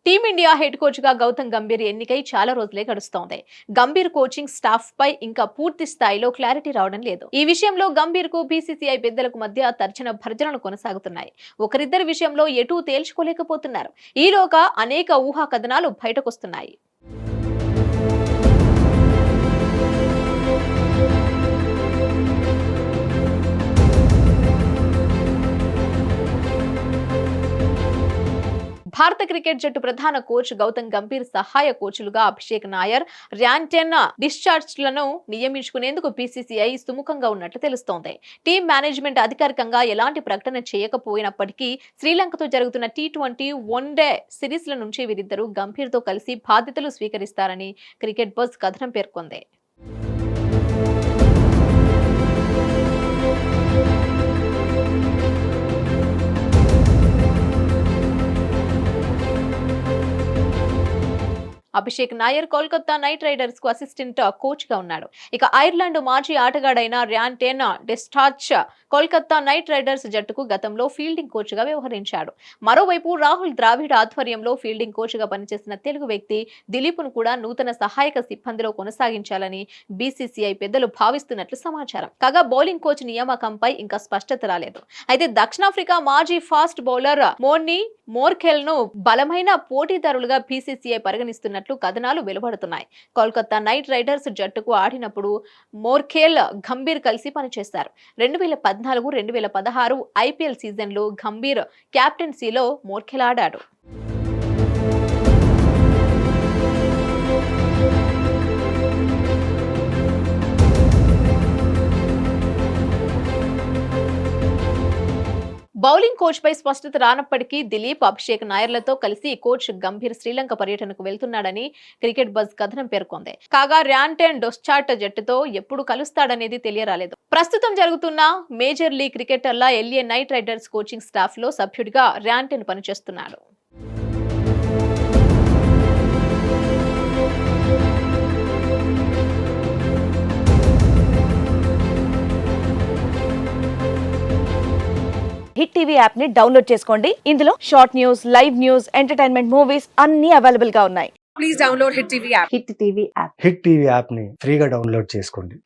Team India head coach గా గౌతమ్ గంభీర్ ఎన్నికై చాలా రోజులే గడుస్తోంది. గంభీర్ కోచింగ్ స్టాఫ్ పై ఇంకా పూర్తి స్థాయిలో క్లారిటీ రావడం లేదు. ఈ విషయంలో గంభీర్ కు బీసీసీఐ పెద్దలకు మధ్య తర్జన భర్జనలు కొనసాగుతున్నాయి. ఒకరిద్దరి విషయంలో ఎటూ తేల్చుకోలేకపోతున్నారు. ఈలోగా అనేక ఊహా కథనాలు బయటకొస్తున్నాయి. భారత క్రికెట్ జట్టు ప్రధాన కోచ్ గౌతమ్ గంభీర్ సహాయ కోచ్లుగా అభిషేక్ నాయర్, ర్యాన్టెన్ డిశ్చార్జ్లను నియమించుకునేందుకు బీసీసీఐ సుముఖంగా ఉన్నట్లు తెలుస్తోంది. టీం మేనేజ్మెంట్ అధికారికంగా ఎలాంటి ప్రకటన చేయకపోయినప్పటికీ శ్రీలంకతో జరుగుతున్న టీ20 వన్డే సిరీస్ల నుంచి వీరిద్దరూ గంభీర్తో కలిసి బాధ్యతలు స్వీకరిస్తారని క్రికెట్ బజ్ కథనం పేర్కొంది. అభిషేక్ నాయర్ కోల్కతా నైట్ రైడర్స్ కు అసిస్టెంట్ కోచ్ గా ఉన్నాడు. ఇక ఐర్లాండ్ మాజీ ఆటగాడైన ర్యాన్టెన్ డిశ్చార్జ్ కోల్కతా నైట్ రైడర్స్ జట్టుకు గతంలో ఫీల్డింగ్ కోచ్ గా వ్యవహరించాడు. మరోవైపు రాహుల్ ద్రావిడ్ ఆధ్వర్యంలో ఫీల్డింగ్ కోచ్ గా పనిచేసిన తెలుగు వ్యక్తి దిలీప్ ను కూడా నూతన సహాయక సిబ్బందిలో కొనసాగించాలని బీసీసీఐ పెద్దలు భావిస్తున్నట్లు సమాచారం. కాగా బౌలింగ్ కోచ్ నియామకంపై ఇంకా స్పష్టత రాలేదు. అయితే దక్షిణాఫ్రికా మాజీ ఫాస్ట్ బౌలర్ మోర్నీ మోర్కెల్ ను బలమైన పోటీదారులుగా బీసీసీఐ పరిగణిస్తున్నట్లు కథనాలు వెలువడుతున్నాయి. కోల్కతా నైట్ రైడర్స్ జట్టుకు ఆడినప్పుడు మోర్కెల్ గంభీర్ కలిసి పనిచేశారు. 2014-2016 ఐపీఎల్ సీజన్లో గంభీర్ కెప్టెన్సీలో మోర్కెల్ ఆడాడు. బౌలింగ్ కోచ్ పై స్పష్టత రానప్పటికీ దిలీప్, అభిషేక్ నాయర్లతో కలిసి కోచ్ గంభీర్ శ్రీలంక పర్యటనకు వెళ్తున్నాడని క్రికెట్ బజ్ కథనం పేర్కొంది. కాగా ర్యాన్టెన్ డిశ్చార్జ్ జట్టుతో ఎప్పుడు కలుస్తాడనేది తెలియరాలేదు. ప్రస్తుతం జరుగుతున్న మేజర్ లీగ్ క్రికెటర్ల LA knight riders coaching staff లో సభ్యుడిగా ర్యాన్టెన్ పనిచేస్తున్నాడు. హిట్ టీవీ యాప్ ని డౌన్లోడ్ చేసుకోండి. ఇందులో short news, live news, entertainment movies అన్ని అవైలబుల్ గా ఉన్నాయి. Please download Hit TV app. Hit TV app. Hit TV యాప్ని ఫ్రీగా డౌన్లోడ్ చేసుకోండి.